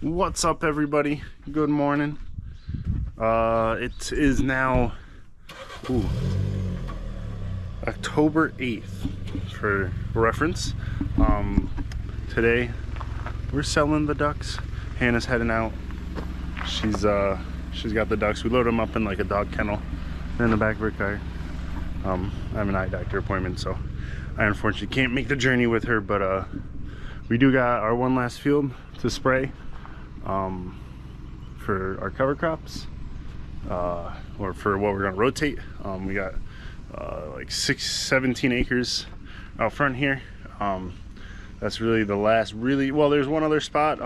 What's up, everybody? Good morning. It is now October 8th for reference. Today we're selling the ducks. Hannah's heading out. She's got the ducks. We load them up in like a dog kennel in the back of her car. I have an eye doctor appointment, so I unfortunately can't make the journey with her, but we do got our one last field to spray for our cover crops, or for what we're going to rotate. We got like 17 acres out front here. That's really the last well, there's one other spot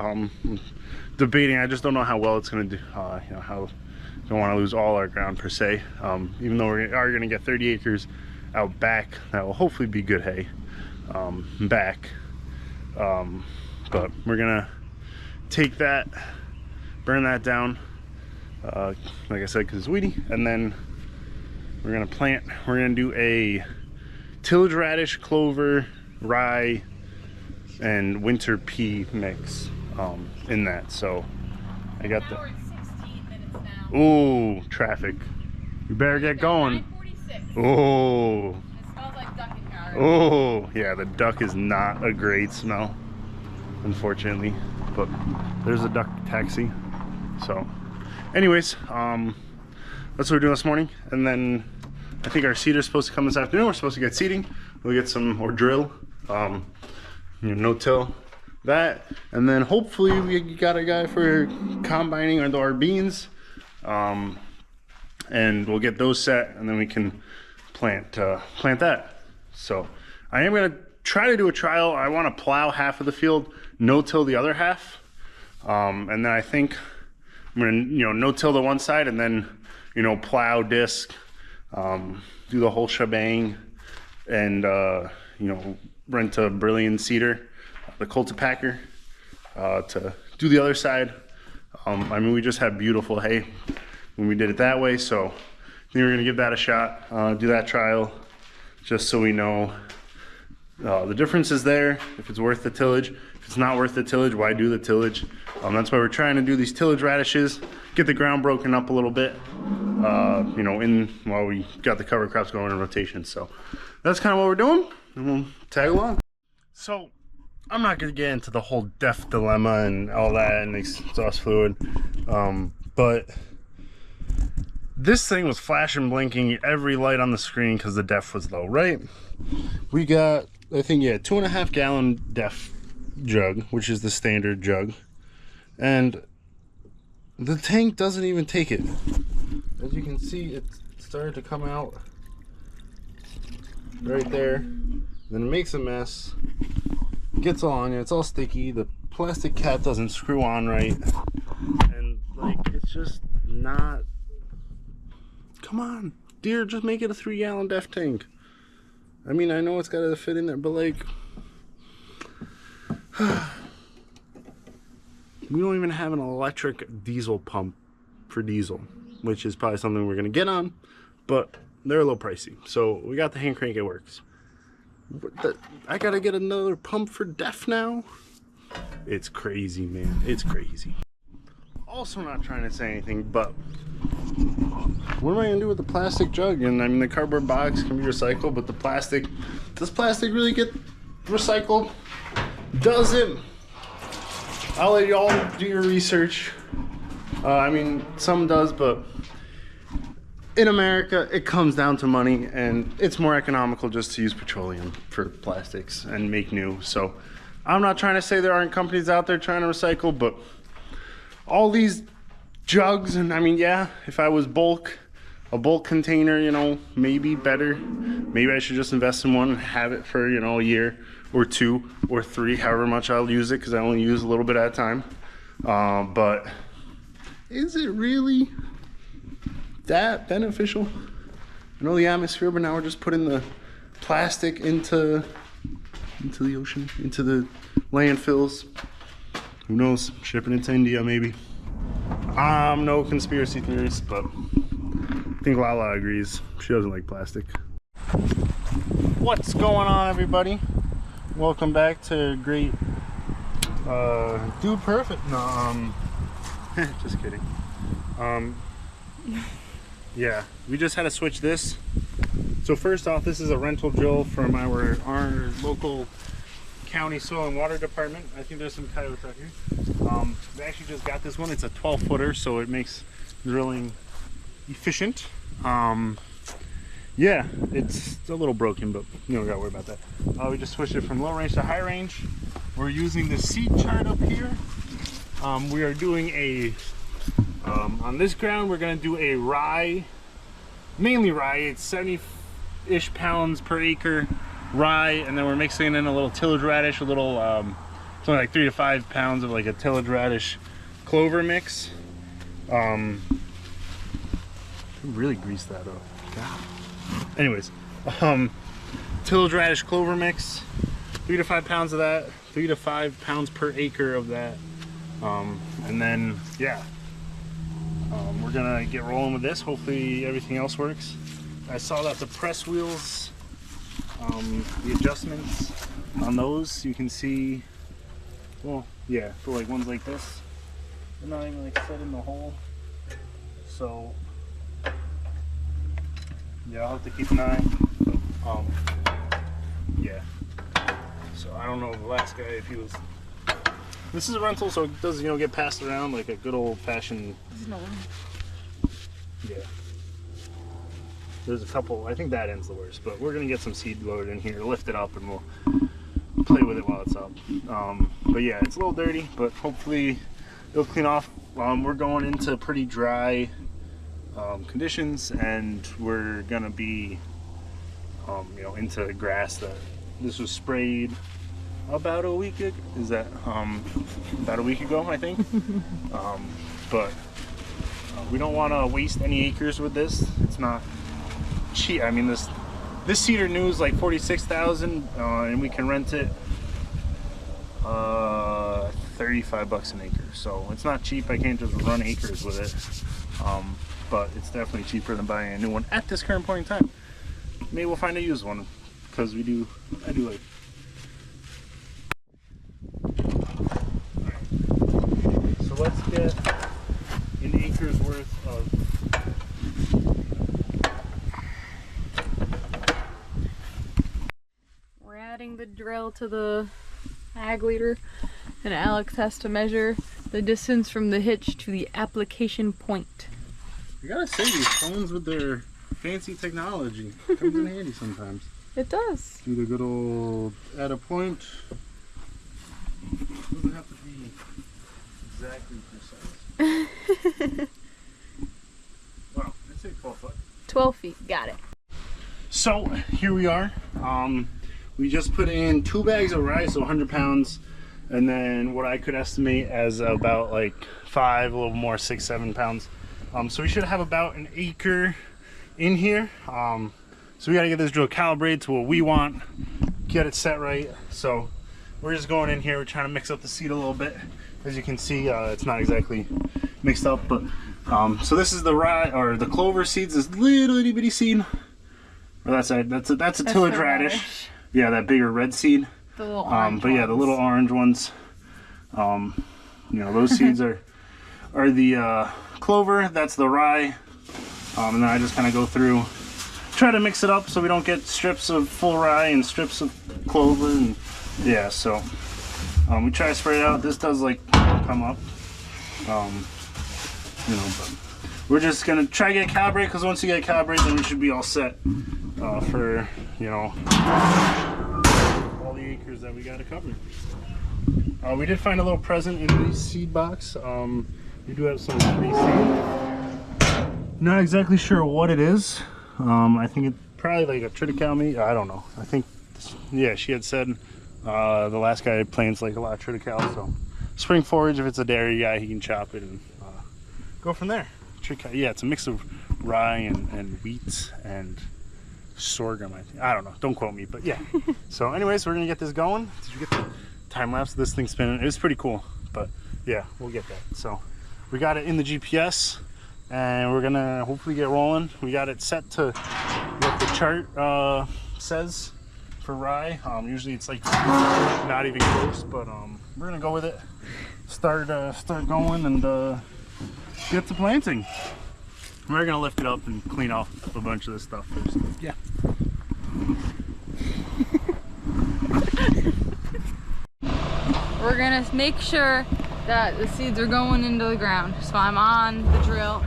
debating. I just don't know how well it's going to do. You know, how don't want to lose all our ground per se, even though we are going to get 30 acres out back that will hopefully be good hay back, but we're gonna take that, burn that down, like I said, because it's weedy, and then we're gonna plant. We're gonna do a tillage radish, clover, rye, and winter pea mix in that. So I got the ooh, traffic. You better get going. Oh. It smells like duck in here. Oh, yeah, the duck is not a great smell, unfortunately. But there's a duck taxi. So, anyways, that's what we're doing this morning. And then I think our seeder's supposed to come this afternoon. We're supposed to get seeding. We'll get some or drill, you know, no-till that, and then hopefully we got a guy for combining our beans. And we'll get those set, and then we can plant that. So I am gonna try to do a trial. I want to plow half of the field, no-till the other half, and then I think I'm gonna, you know, no-till the one side, and then, you know, plow disc, do the whole shebang, and you know, rent a Brilliant seeder, the Cultipacker, to do the other side. I mean, we just had beautiful hay when we did it that way, so I think we're gonna give that a shot, do that trial, just so we know the difference is there, if it's worth the tillage. If it's not worth the tillage, why do the tillage? That's why we're trying to do these tillage radishes, get the ground broken up a little bit, you know, while we got the cover crops going in rotation. So that's kind of what we're doing, and we'll tag along. So I'm not gonna get into the whole DEF dilemma and all that and exhaust fluid, but this thing was flashing, blinking every light on the screen because the DEF was low, right? We got, I think, yeah, 2.5 gallon DEF jug, which is the standard jug, and the tank doesn't even take it. As you can see, it started to come out right there, then it makes a mess, gets all on it, it's all sticky, the plastic cap doesn't screw on right, and like, it's just not. Come on, dear, just make it a 3 gallon DEF tank. I mean, I know it's got to fit in there, but like, we don't even have an electric diesel pump for diesel, which is probably something we're gonna get on, but they're a little pricey. So we got the hand crank, it works. I gotta get another pump for DEF now. It's crazy, man. It's crazy. Also, not trying to say anything, but what am I gonna do with the plastic jug? And I mean, the cardboard box can be recycled, but the plastic, does plastic really get recycled? Does it? I'll let y'all do your research. I mean, some does, but in America, it comes down to money, and it's more economical just to use petroleum for plastics and make new. So I'm not trying to say there aren't companies out there trying to recycle, but all these jugs, and I mean, yeah, if I was a bulk container, you know, maybe better. Maybe I should just invest in one and have it for, you know, a year or 2 or 3, however much I'll use it, because I only use a little bit at a time. But is it really that beneficial? I know the atmosphere, but now we're just putting the plastic into the ocean, into the landfills. Who knows? Shipping it to India, maybe. No conspiracy theories, but I think Lala agrees. She doesn't like plastic. What's going on, everybody? Welcome back to a great Dude Perfect. No, just kidding. Yeah, we just had to switch this. So first off, this is a rental drill from our local county soil and water department. I think there's some coyotes out here. We actually just got this one. It's a 12 footer, so it makes drilling efficient. Yeah, it's a little broken, but you don't gotta worry about that. We just switched it from low range to high range. We're using the seed chart up here. We are doing a on this ground, we're gonna do a rye, mainly rye. It's 70-ish pounds per acre rye, and then we're mixing in a little tillage radish, a little something like 3 to 5 pounds of like a tillage radish clover mix. Really grease that up. God. Anyways, tillage radish clover mix, 3 to 5 pounds of that, 3 to 5 pounds per acre of that, and then yeah, we're gonna get rolling with this. Hopefully everything else works. I saw that the press wheels, the adjustments on those, you can see, well, yeah, for like ones like this, they're not even like set in the hole, so yeah, I'll have to keep an eye. Yeah, so I don't know the last guy, if he was, this is a rental, so it doesn't, you know, get passed around like a good old-fashioned, yeah. There's a couple, I think that end's the worst, but we're gonna get some seed loaded in here, lift it up, and we'll play with it while it's up. But yeah, it's a little dirty, but hopefully it'll clean off. We're going into pretty dry conditions, and we're gonna be you know, into grass that this was sprayed about a week ago. Is that about a week ago, I think. But we don't want to waste any acres with this. It's not cheap. I mean, this cedar new is like 46,000, and we can rent it 35 bucks an acre, so it's not cheap. I can't just run acres with it, but it's definitely cheaper than buying a new one at this current point in time. Maybe we'll find a used one, because I do like. Alright, so let's get an acre's worth of the drill to the ag leader, and Alex has to measure the distance from the hitch to the application point. You gotta say, these phones with their fancy technology comes in handy sometimes. It does. Do the good old at a point. Doesn't have to be exactly precise. Wow, I'd say 12 foot. 12 feet, got it. So here we are. We just put in 2 bags of rice, so 100 pounds, and then what I could estimate as about like 5, a little more, 6, 7 pounds. So we should have about an acre in here. So we gotta get this drill calibrated to what we want, get it set right. So we're just going in here, we're trying to mix up the seed a little bit. As you can see, it's not exactly mixed up, but so this is the rye, or the clover seeds, this little itty bitty seed. Or that's a tillage radish. Yeah, that bigger red seed. The little orange but yeah, the little orange ones. You know, those seeds are the clover. That's the rye. And then I just kind of go through, try to mix it up so we don't get strips of full rye and strips of clover. And yeah, so we try to spread it out. This does like come up. You know, but we're just gonna try to get it calibrated, because once you get it calibrated, then we should be all set for, you know, all the acres that we gotta cover. We did find a little present in the seed box. We do have some free seed. Not exactly sure what it is. I think it's probably like a triticale meat. I don't know. I think, yeah, she had said the last guy plants like a lot of triticale. So spring forage, if it's a dairy guy, he can chop it and go from there. Yeah, it's a mix of rye and wheat and sorghum, I think. I don't know, don't quote me, but yeah. So anyways, we're gonna get this going. Did you get the time lapse of this thing spinning? It was pretty cool, but yeah, we'll get that. So we got it in the GPS, and we're gonna hopefully get rolling. We got it set to what the chart says for rye. Usually it's like not even close, but we're gonna go with it. Start going and get to planting. We're gonna lift it up and clean off a bunch of this stuff first. Yeah. We're gonna make sure that the seeds are going into the ground. So I'm on the drill.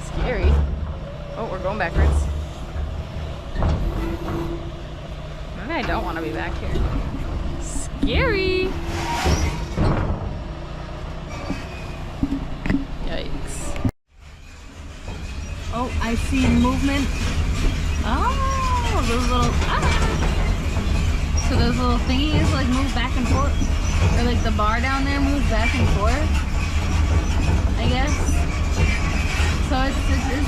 Scary. Oh, we're going backwards. Maybe I don't want to be back here. Scary. Yikes. Oh, I see movement. Oh, those little, So those little thingies like move back and forth? Or like the bar down there moves back and forth? I guess. So it's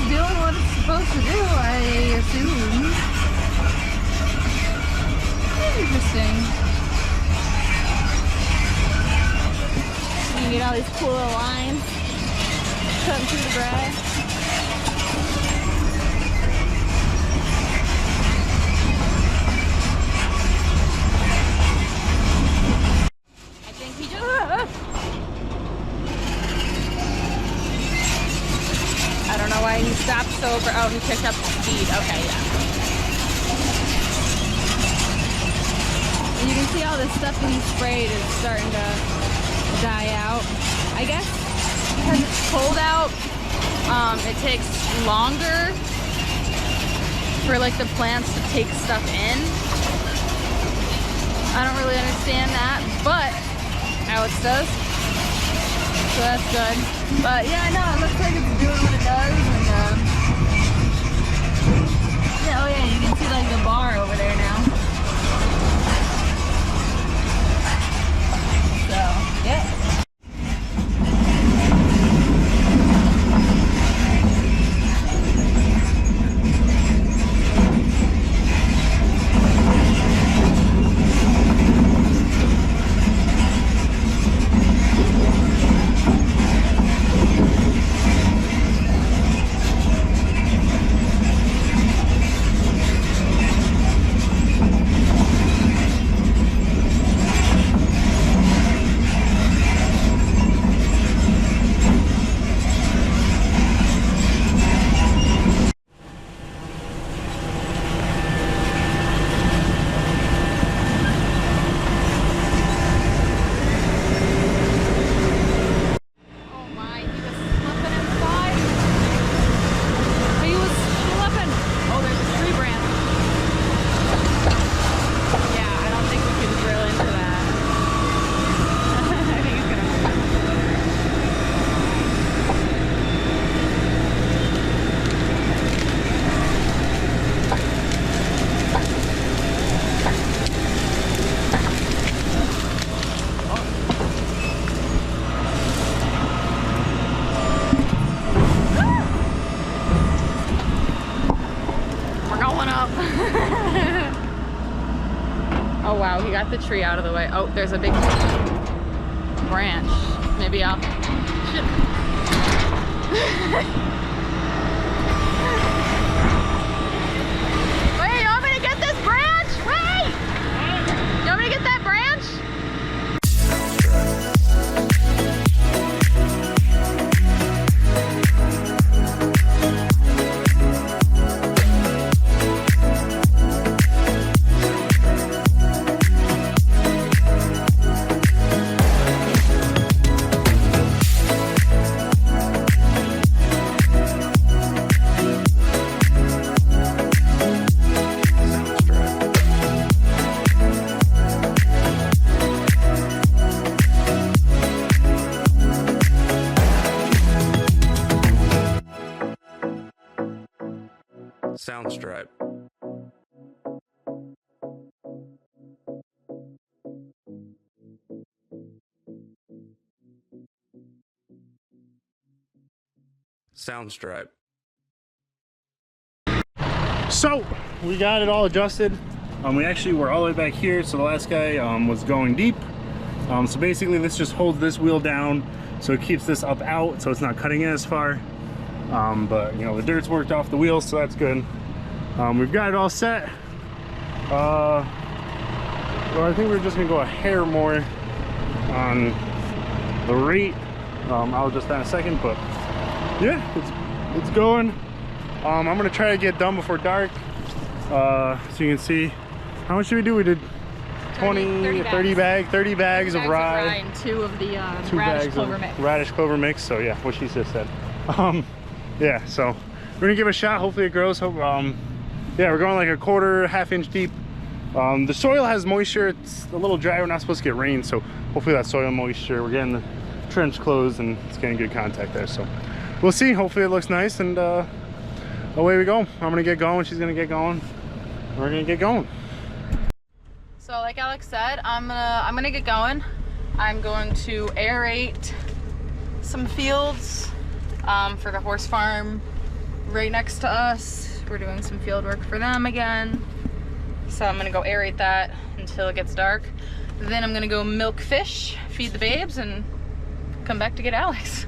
doing what it's supposed to do, I assume. Interesting. You get all these cool little lines cutting through the grass. I don't know why he stopped sober. Oh, he picked up speed. Okay, yeah. And you can see all this stuff that he sprayed is starting to die out. I guess because it's cold out, it takes longer for like the plants to take stuff in. I don't really understand that, but Alex does. So that's good. But yeah, no, it looks like it's doing what it does. And yeah, oh yeah, you can see like the bar over there now. So, yeah. Oh wow, he got the tree out of the way. Oh, there's a big branch. Maybe I'll... Wait, you want me to get this branch? Wait! You want me to get that branch? Soundstripe. Soundstripe. So we got it all adjusted. We actually were all the way back here, so the last guy was going deep. So basically this just holds this wheel down so it keeps this up out so it's not cutting in as far. But you know, the dirt's worked off the wheels, so that's good. We've got it all set. Well, I think we're just gonna go a hair more on the rate. I'll just in a second, but yeah, it's going. I'm gonna try to get done before dark. So you can see, how much did we do? We did 30 bags of rye and 2 of the 2 radish bags clover of mix. radish clover mix. So yeah, what she just said. Yeah, so we're gonna give it a shot. Hopefully it grows. Yeah, we're going like a quarter, half-inch deep. The soil has moisture. It's a little dry. We're not supposed to get rain, so hopefully that soil moisture, we're getting the trench closed and it's getting good contact there. So we'll see. Hopefully it looks nice, and away we go. I'm gonna get going. She's gonna get going. We're gonna get going. So like Alex said, I'm gonna get going. I'm going to aerate some fields for the horse farm right next to us. We're doing some field work for them again. So I'm gonna go aerate that until it gets dark. Then I'm gonna go milk fish, feed the babes, and come back to get Alex.